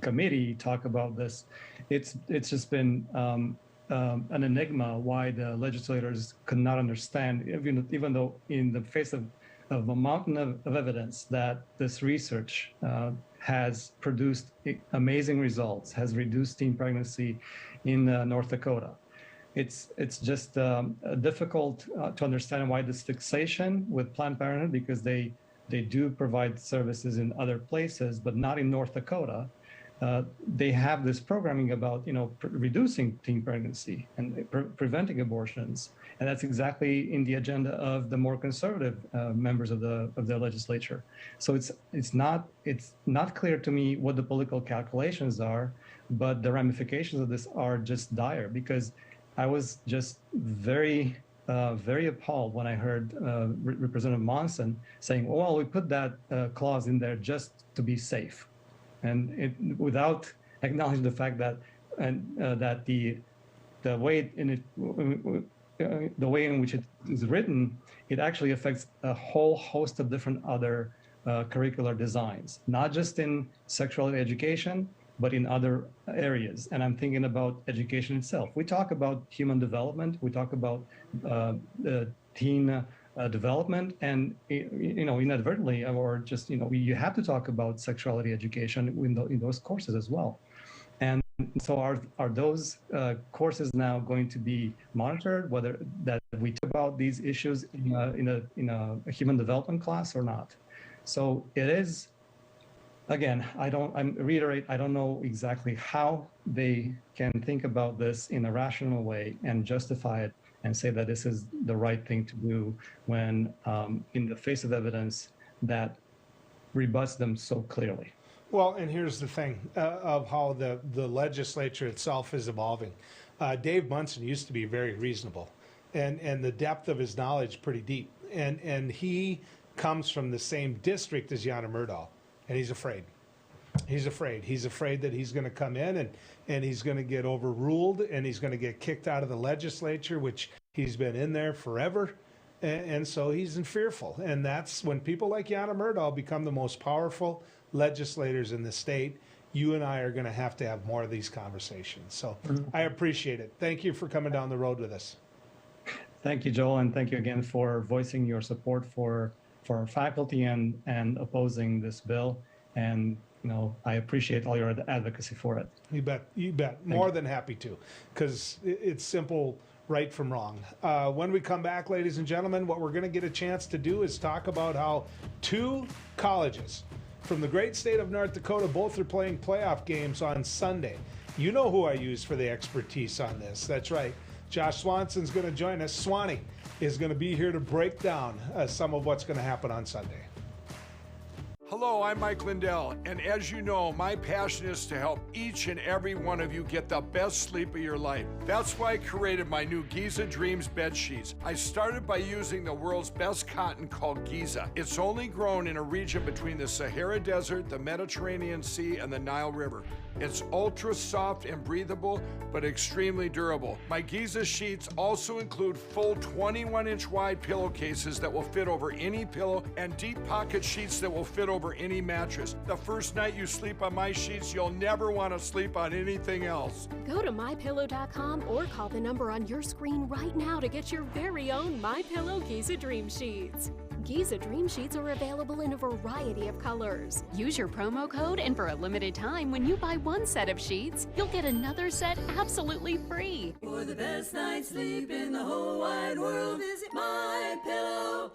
committee talk about this, it's just been an enigma why the legislators could not understand, even though in the face of a mountain of evidence that this research has produced amazing results, has reduced teen pregnancy in North Dakota. It's just difficult to understand why this fixation with Planned Parenthood, because they do provide services in other places, but not in North Dakota. They have this programming about reducing teen pregnancy and preventing abortions, and that's exactly in the agenda of the more conservative members of the legislature. So it's not clear to me what the political calculations are, but the ramifications of this are just dire, because I was just very appalled when I heard Representative Monson saying, "Well, we put that clause in there just to be safe," and without acknowledging the fact that that the way in which it is written, it actually affects a whole host of different other curricular designs, not just in sexuality education, but in other areas. And I'm thinking about education itself. We talk about human development, we talk about teen development, and inadvertently, or just you have to talk about sexuality education in those courses as well. And so are those courses now going to be monitored, whether that we talk about these issues in a human development class or not? So it is. Again, I reiterate, I don't know exactly how they can think about this in a rational way and justify it and say that this is the right thing to do when in the face of evidence that rebuts them so clearly. Well, and here's the thing of how the legislature itself is evolving. Dave Munson used to be very reasonable, and the depth of his knowledge pretty deep. And he comes from the same district as Yana Myrdal. And he's afraid. He's afraid. He's afraid that he's going to come in and he's going to get overruled and he's going to get kicked out of the legislature, which he's been in there forever. And so he's fearful. And that's when people like Yana Myrdal become the most powerful legislators in the state. You and I are going to have more of these conversations. So I appreciate it. Thank you for coming down the road with us. Thank you, Joel. And thank you again for voicing your support for our faculty and opposing this bill. And I appreciate all your advocacy for it. You bet. More than happy to, because it's simple right from wrong. When we come back, ladies and gentlemen, what we're going to get a chance to do is talk about how two colleges from the great state of North Dakota both are playing playoff games on Sunday. You know who I use for the expertise on this. That's right. Josh Swanson's going to join us. Swanee is going to be here to break down some of what's going to happen on Sunday. Hello, I'm Mike Lindell, and as you know, my passion is to help each and every one of you get the best sleep of your life. That's why I created my new Giza Dreams bed sheets. I started by using the world's best cotton called Giza. It's only grown in a region between the Sahara Desert, the Mediterranean Sea, and the Nile River. It's ultra soft and breathable, but extremely durable. My Giza sheets also include full 21-inch wide pillowcases that will fit over any pillow and deep pocket sheets that will fit over any mattress. The first night you sleep on my sheets, you'll never want to sleep on anything else. Go to mypillow.com or call the number on your screen right now to get your very own MyPillow Giza Dream Sheets. Giza Dream Sheets are available in a variety of colors. Use your promo code, and for a limited time, when you buy one set of sheets, you'll get another set absolutely free. For the best night's sleep in the whole wide world, visit mypillow.com.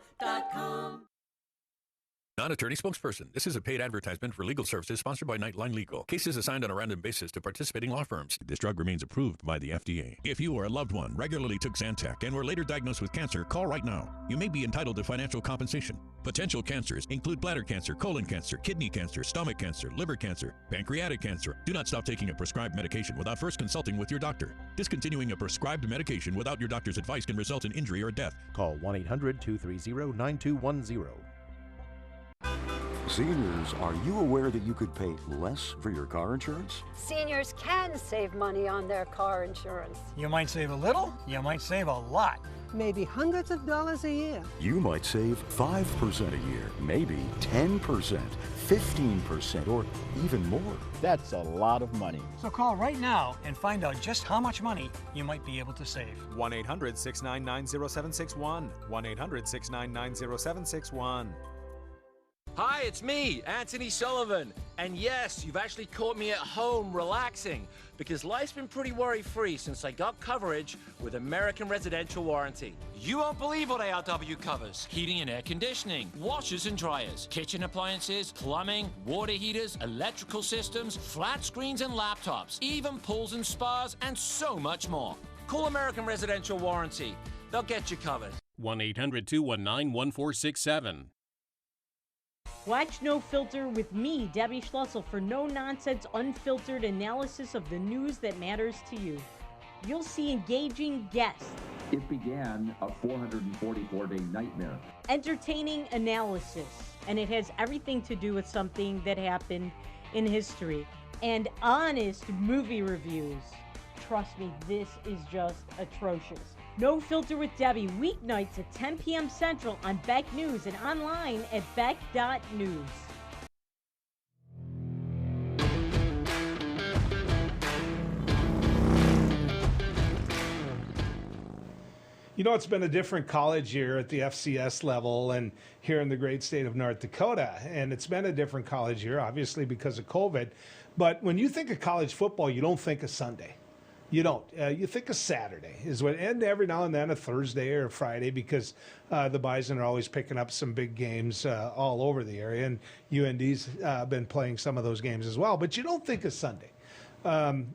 Non-attorney spokesperson. This is a paid advertisement for legal services sponsored by Nightline Legal. Cases assigned on a random basis to participating law firms. This drug remains approved by the FDA. If you or a loved one regularly took Zantac and were later diagnosed with cancer, call right now. You may be entitled to financial compensation. Potential cancers include bladder cancer, colon cancer, kidney cancer, stomach cancer, liver cancer, pancreatic cancer. Do not stop taking a prescribed medication without first consulting with your doctor. Discontinuing a prescribed medication without your doctor's advice can result in injury or death. Call 1-800-230-9210. Seniors, are you aware that you could pay less for your car insurance? Seniors can save money on their car insurance. You might save a little, you might save a lot. Maybe hundreds of dollars a year. You might save 5% a year, maybe 10%, 15%, or even more. That's a lot of money. So call right now and find out just how much money you might be able to save. 1-800-699-0761. 1-800-699-0761. Hi, it's me, Anthony Sullivan. And yes, you've actually caught me at home relaxing because life's been pretty worry-free since I got coverage with American Residential Warranty. You won't believe what ARW covers. Heating and air conditioning, washers and dryers, kitchen appliances, plumbing, water heaters, electrical systems, flat screens and laptops, even pools and spas, and so much more. Call American Residential Warranty. They'll get you covered. 1-800-219-1467. Watch No Filter with me, Debbie Schlussel, for no-nonsense, unfiltered analysis of the news that matters to you. You'll see engaging guests. It began a 444-day nightmare. Entertaining analysis. And it has everything to do with something that happened in history. And honest movie reviews. Trust me, this is just atrocious. No Filter with Debbie, weeknights at 10 p.m. Central on Beck News and online at beck.news. You know, it's been a different college year at the FCS level and here in the great state of North Dakota. And it's been a different college year, obviously, because of COVID. But when you think of college football, you don't think of Sunday. You don't. You think of Saturday is what, and every now and then a Thursday or a Friday because the Bison are always picking up some big games all over the area, and UND's been playing some of those games as well. But you don't think of Sunday.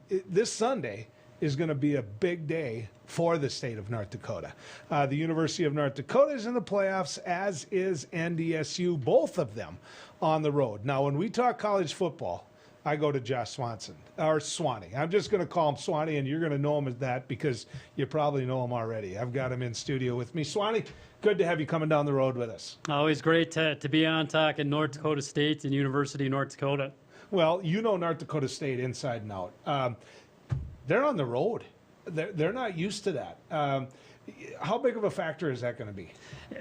This Sunday is going to be a big day for the state of North Dakota. The University of North Dakota is in the playoffs, as is NDSU, both of them on the road. Now, when we talk college football, I go to Josh Swanson, or Swanee. I'm just going to call him Swanee, and you're going to know him as that because you probably know him already. I've got him in studio with me. Swanee, good to have you coming down the road with us. Always great to be on talking North Dakota State and University of North Dakota. Well, you know North Dakota State inside and out. They're on the road. They're not used to that. How big of a factor is that going to be?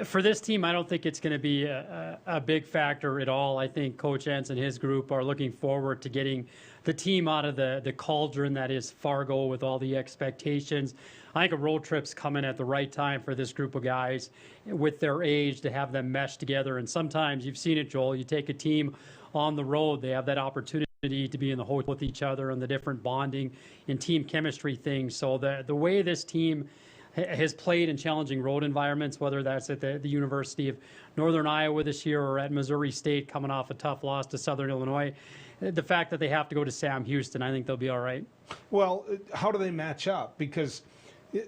For this team, I don't think it's going to be a big factor at all. I think Coach Entz and his group are looking forward to getting the team out of the cauldron that is Fargo with all the expectations. I think a road trip's coming at the right time for this group of guys with their age to have them mesh together. And sometimes you've seen it, Joel. You take a team on the road, they have that opportunity to be in the hotel with each other and the different bonding and team chemistry things. So the way this team has played in challenging road environments, whether that's at the University of Northern Iowa this year or at Missouri State coming off a tough loss to Southern Illinois, the fact that they have to go to Sam Houston, I think they'll be all right. Well, how do they match up? Because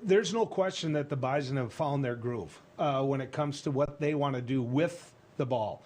there's no question that the Bison have found their groove when it comes to what they want to do with the ball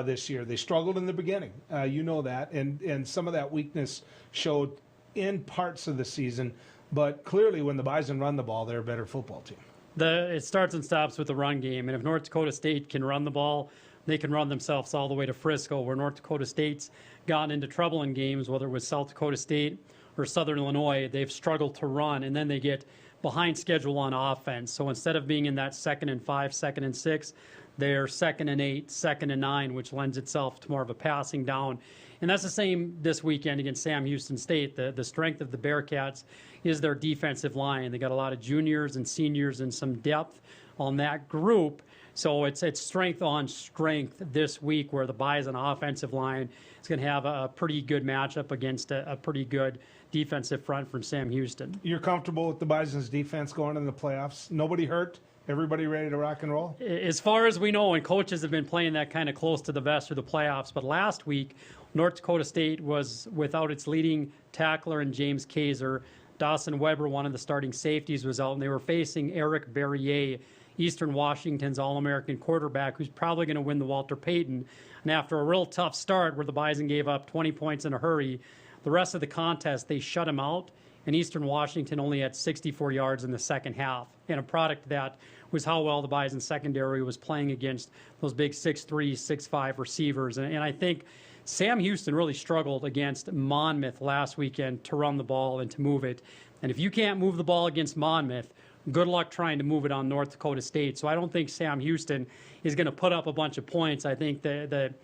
this year. They struggled in the beginning, you know that, and some of that weakness showed in parts of the season. But clearly, when the Bison run the ball, they're a better football team. It starts and stops with the run game. And if North Dakota State can run the ball they can run themselves all the way to Frisco, where North Dakota State's gotten into trouble in games, whether it was South Dakota State or Southern Illinois. They've struggled to run, and then they get behind schedule on offense. So instead of being in that 2nd and 5, 2nd and 6, they're 2nd and 8, 2nd and 9, which lends itself to more of a passing down. And that's the same this weekend against Sam Houston State. The strength of the Bearcats is their defensive line. They got a lot of juniors and seniors and some depth on that group. So it's strength on strength this week, where the Bison offensive line is going to have a pretty good matchup against a pretty good defensive front from Sam Houston. You're comfortable with the Bison's defense going in the playoffs? Nobody hurt? Everybody ready to rock and roll? As far as we know, and coaches have been playing that kind of close to the vest through the playoffs, but last week, North Dakota State was without its leading tackler in James Kaiser. Dawson Weber, one of the starting safeties, was out, and they were facing Eric Berrier, Eastern Washington's All-American quarterback, who's probably going to win the Walter Payton. And after a real tough start where the Bison gave up 20 points in a hurry, the rest of the contest, they shut him out, and Eastern Washington only had 64 yards in the second half. And a product of that was how well the Bison secondary was playing against those big 6'3", 6'5" receivers. And I think Sam Houston really struggled against Monmouth last weekend to run the ball and to move it. And if you can't move the ball against Monmouth, good luck trying to move it on North Dakota State. So I don't think Sam Houston is going to put up a bunch of points. I think the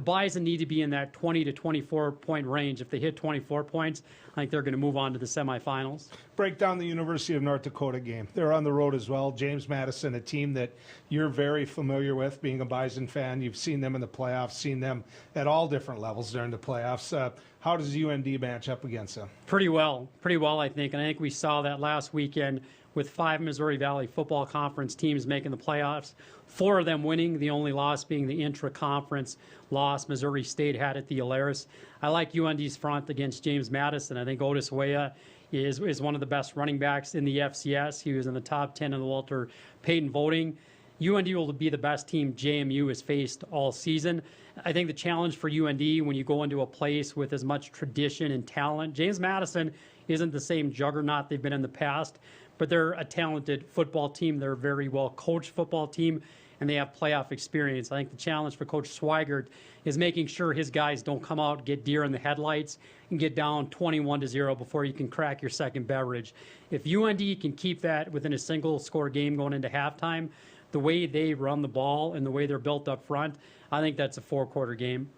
Bison need to be in that 20 to 24-point range. If they hit 24 points, I think they're going to move on to the semifinals. Break down the University of North Dakota game. They're on the road as well. James Madison, a team that you're very familiar with, being a Bison fan. You've seen them in the playoffs, seen them at all different levels during the playoffs. How does UND match up against them? Pretty well, I think. And I think we saw that last weekend with 5 Missouri Valley Football Conference teams making the playoffs, 4 of them winning, the only loss being the intra-conference loss Missouri State had at the Alaris. I like UND's front against James Madison. I think Otis Weah is one of the best running backs in the FCS. He was in the top 10 in the Walter Payton voting. UND will be the best team JMU has faced all season. I think the challenge for UND when you go into a place with as much tradition and talent, James Madison isn't the same juggernaut they've been in the past, but they're a talented football team. They're a very well-coached football team, and they have playoff experience. I think the challenge for Coach Swigert is making sure his guys don't come out, get deer in the headlights, and get down 21-0 before you can crack your second beverage. If UND can keep that within a single-score game going into halftime, the way they run the ball and the way they're built up front, I think that's a 4-quarter game.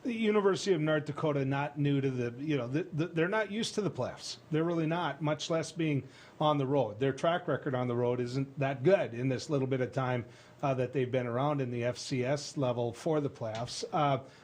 The University of North Dakota not new to they're not used to the playoffs. They're really not, much less being on the road. Their track record on the road isn't that good in this little bit of time that they've been around in the FCS level for the playoffs.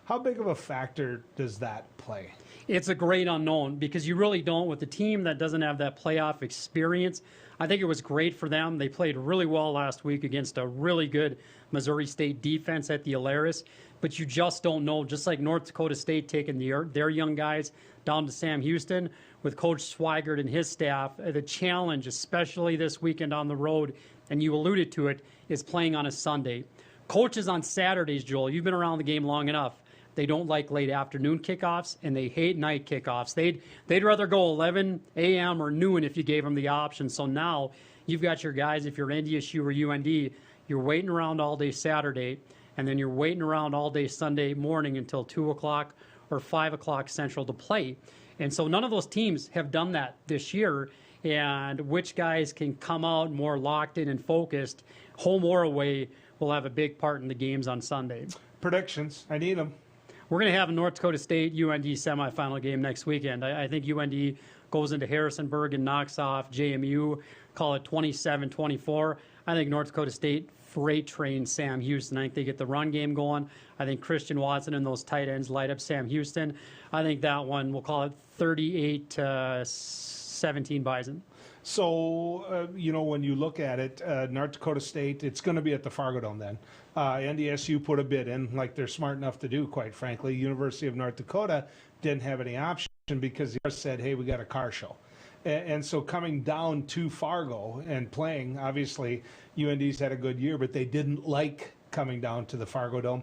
How big of a factor does that play? It's a great unknown because you really don't, with a team that doesn't have that playoff experience. I think it was great for them. They played really well last week against a really good Missouri State defense at the Alaris, but you just don't know. Just like North Dakota State taking their young guys down to Sam Houston with Coach Swigert and his staff, the challenge, especially this weekend on the road, and you alluded to it, is playing on a Sunday. Coaches on Saturdays, Joel, you've been around the game long enough. They don't like late afternoon kickoffs, and they hate night kickoffs. They'd rather go 11 a.m. or noon if you gave them the option. So now you've got your guys, if you're NDSU or UND, you're waiting around all day Saturday, and then you're waiting around all day Sunday morning until 2 o'clock or 5 o'clock Central to play. And so none of those teams have done that this year, and which guys can come out more locked in and focused, home or away, will have a big part in the games on Sunday. Predictions, I need them. We're going to have a North Dakota State-UND semifinal game next weekend. I think UND goes into Harrisonburg and knocks off JMU, call it 27-24. I think North Dakota State freight trains Sam Houston. I think they get the run game going. I think Christian Watson and those tight ends light up Sam Houston. I think that one, we'll call it 38-17 Bison. So, when you look at it, North Dakota State, it's going to be at the Fargo Dome then. NDSU put a bid in, like they're smart enough to do, quite frankly. University of North Dakota didn't have any option because they said, hey, we got a car show. And so coming down to Fargo and playing, obviously, UND's had a good year, but they didn't like coming down to the Fargo Dome.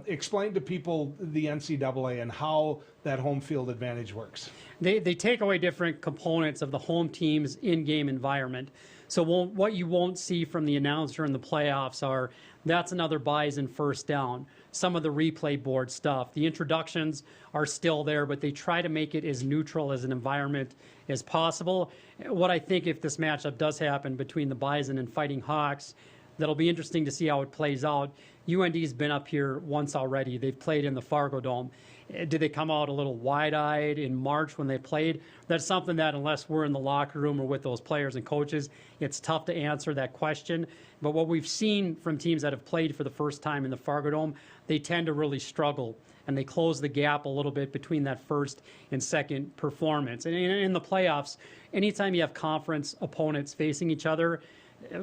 Explain to people the NCAA and how that home field advantage works. They take away different components of the home team's in-game environment. So what you won't see from the announcer in the playoffs are, that's another Bison first down. Some of the replay board stuff. The introductions are still there, but they try to make it as neutral as an environment as possible. What I think, if this matchup does happen between the Bison and Fighting Hawks, that'll be interesting to see how it plays out. UND's been up here once already. They've played in the Fargo Dome. Did they come out a little wide-eyed in March when they played? That's something that, unless we're in the locker room or with those players and coaches, it's tough to answer that question. But what we've seen from teams that have played for the first time in the Fargo Dome, they tend to really struggle, and they close the gap a little bit between that first and second performance. And in the playoffs, anytime you have conference opponents facing each other,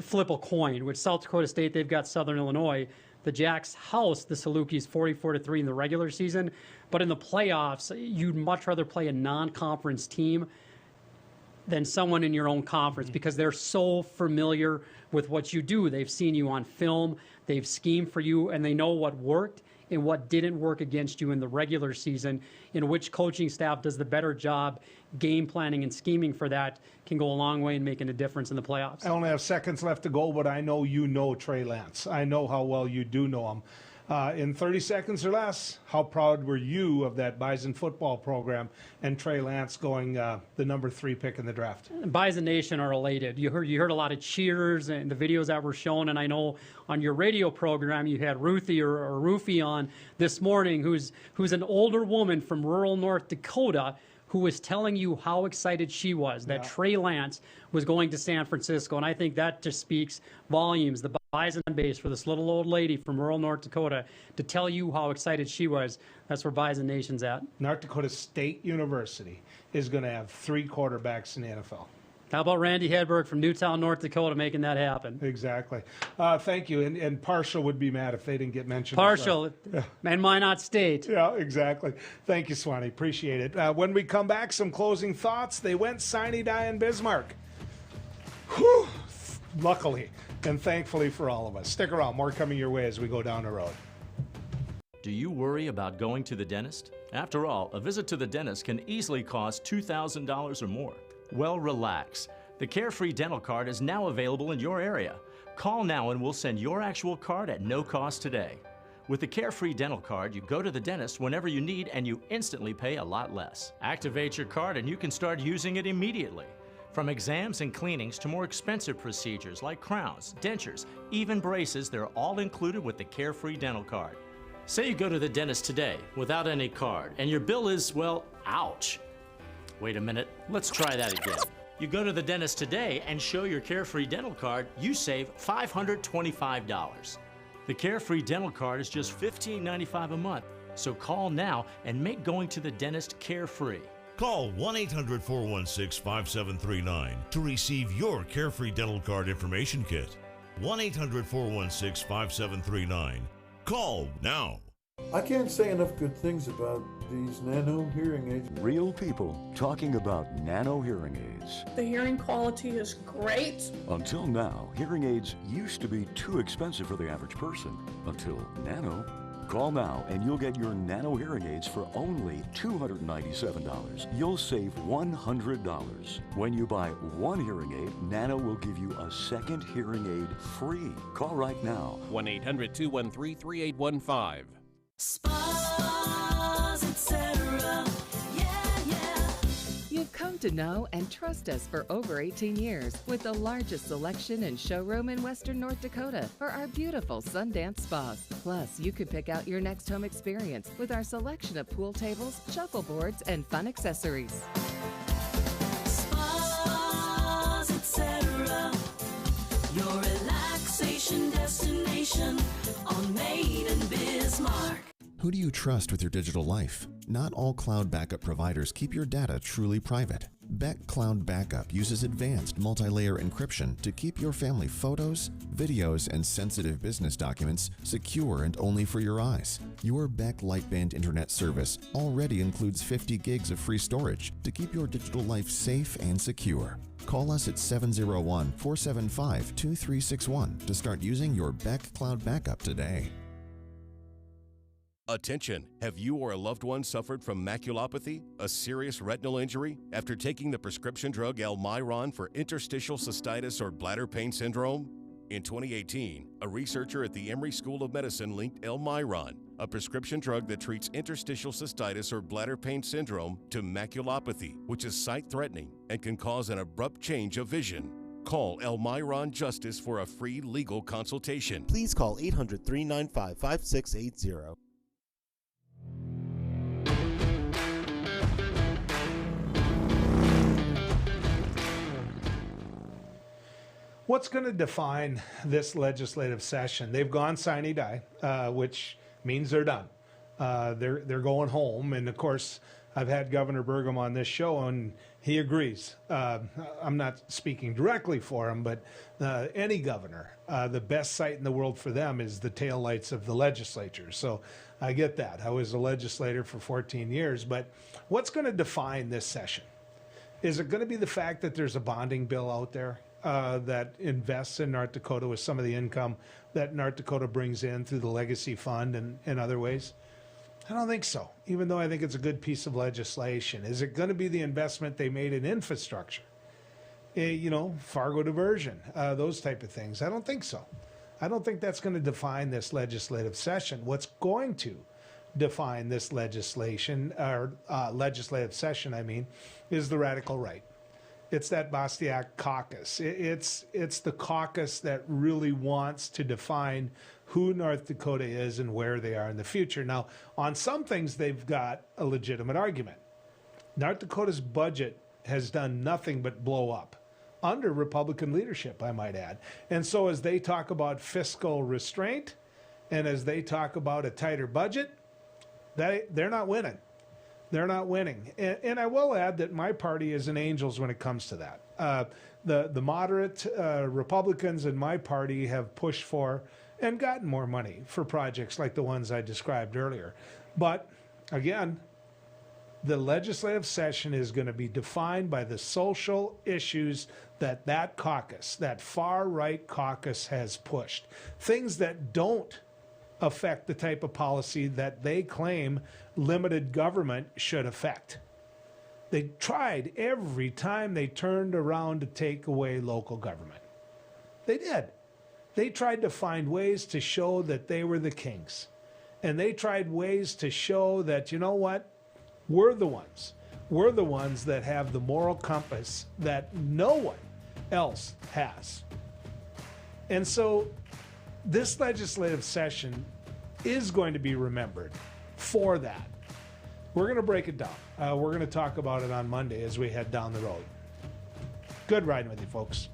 flip a coin. With South Dakota State, they've got Southern Illinois. The Jacks housed the Salukis 44-3 in the regular season, but in the playoffs, you'd much rather play a non-conference team than someone in your own conference because they're so familiar with what you do. They've seen you on film, they've schemed for you, and they know what worked and what didn't work against you in the regular season, in which coaching staff does the better job game planning and scheming for that can go a long way in making a difference in the playoffs. I only have seconds left to go, but I know you know Trey Lance. I know how well you do know him. In 30 seconds or less, how proud were you of that Bison football program and Trey Lance going the number 3 pick in the draft? Bison Nation are elated. You heard a lot of cheers and the videos that were shown, and I know on your radio program you had Ruthie or Roofie on this morning, who's an older woman from rural North Dakota who was telling you how excited she was that Trey Lance was going to San Francisco. And I think that just speaks volumes, the Bison base, for this little old lady from rural North Dakota to tell you how excited she was. That's where Bison Nation's at. North Dakota State University is going to have 3 quarterbacks in the NFL. How about Randy Hedberg from Newtown, North Dakota, making that happen? Exactly. Thank you. And Partial would be mad if they didn't get mentioned. Partial, and Minot State. Yeah, exactly. Thank you, Swanee. Appreciate it. When we come back, some closing thoughts. They went sine-die in Bismarck. Whew. Luckily and thankfully for all of us. Stick around. More coming your way as we go down the road. Do you worry about going to the dentist? After all, a visit to the dentist can easily cost $2,000 or more. Well, relax. The Carefree Dental Card is now available in your area. Call now and we'll send your actual card at no cost today. With the Carefree Dental Card, you go to the dentist whenever you need and you instantly pay a lot less. Activate your card and you can start using it immediately. From exams and cleanings to more expensive procedures like crowns, dentures, even braces, they're all included with the Carefree Dental Card. Say you go to the dentist today without any card and your bill is, well, ouch. Wait a minute, let's try that again. You go to the dentist today and show your Carefree Dental Card, you save $525. The Carefree Dental Card is just $15.95 a month, so call now and make going to the dentist carefree. Call 1-800-416-5739 to receive your Carefree Dental Card information kit. 1-800-416-5739. Call now. I can't say enough good things about these nano hearing aids. Real people talking about nano hearing aids. The hearing quality is great. Until now, hearing aids used to be too expensive for the average person. Until nano. Call now and you'll get your nano hearing aids for only $297. You'll save $100. When you buy one hearing aid, Nano will give you a second hearing aid free. Call right now. 1-800-213-3815. Spas, etc. You've come to know and trust us for over 18 years with the largest selection and showroom in Western North Dakota for our beautiful Sundance spas. Plus, you could pick out your next home experience with our selection of pool tables, shuffleboards, and fun accessories. Spas, etc. Your relaxation destination on Main and Bismarck. Who do you trust with your digital life? Not all cloud backup providers keep your data truly private. Beck Cloud Backup uses advanced multi-layer encryption to keep your family photos, videos, and sensitive business documents secure and only for your eyes. Your Beck Lightband Internet service already includes 50 gigs of free storage to keep your digital life safe and secure. Call us at 701-475-2361 to start using your Beck Cloud Backup today. Attention! Have you or a loved one suffered from maculopathy, a serious retinal injury, after taking the prescription drug Almiron for interstitial cystitis or bladder pain syndrome? In 2018, a researcher at the Emory School of Medicine linked Almiron, a prescription drug that treats interstitial cystitis or bladder pain syndrome, to maculopathy, which is sight-threatening and can cause an abrupt change of vision. Call Almiron Justice for a free legal consultation. Please call 800-395-5680. What's going to define this legislative session? They've gone sine die, which means they're done. They're going home, and of course, I've had Governor Burgum on this show, and he agrees. I'm not speaking directly for him, but any governor, the best sight in the world for them is the taillights of the legislature. So I get that. I was a legislator for 14 years, but what's going to define this session? Is it going to be the fact that there's a bonding bill out there that invests in North Dakota with some of the income that North Dakota brings in through the Legacy Fund and other ways? I don't think so, even though I think it's a good piece of legislation. Is it going to be the investment they made in infrastructure? Fargo diversion, those type of things. I don't think so. I don't think that's going to define this legislative session. What's going to define this legislative session, is the radical right. It's that Bastiat caucus. It's the caucus that really wants to define who North Dakota is and where they are in the future. Now, on some things, they've got a legitimate argument. North Dakota's budget has done nothing but blow up under Republican leadership, I might add. And so as they talk about fiscal restraint and as they talk about a tighter budget, they're not winning. They're not winning. And I will add that my party is an Angels when it comes to that. The moderate Republicans in my party have pushed for and gotten more money for projects like the ones I described earlier. But again, the legislative session is going to be defined by the social issues that caucus, that far-right caucus, has pushed. Things that don't affect the type of policy that they claim limited government should affect. They tried every time they turned around to take away local government. They did. They tried to find ways to show that they were the kings. And they tried ways to show that, you know what? We're the ones. We're the ones that have the moral compass that no one else has. And so this legislative session is going to be remembered for that. We're going to break it down. We're going to talk about it on Monday as we head down the road. Good riding with you, folks.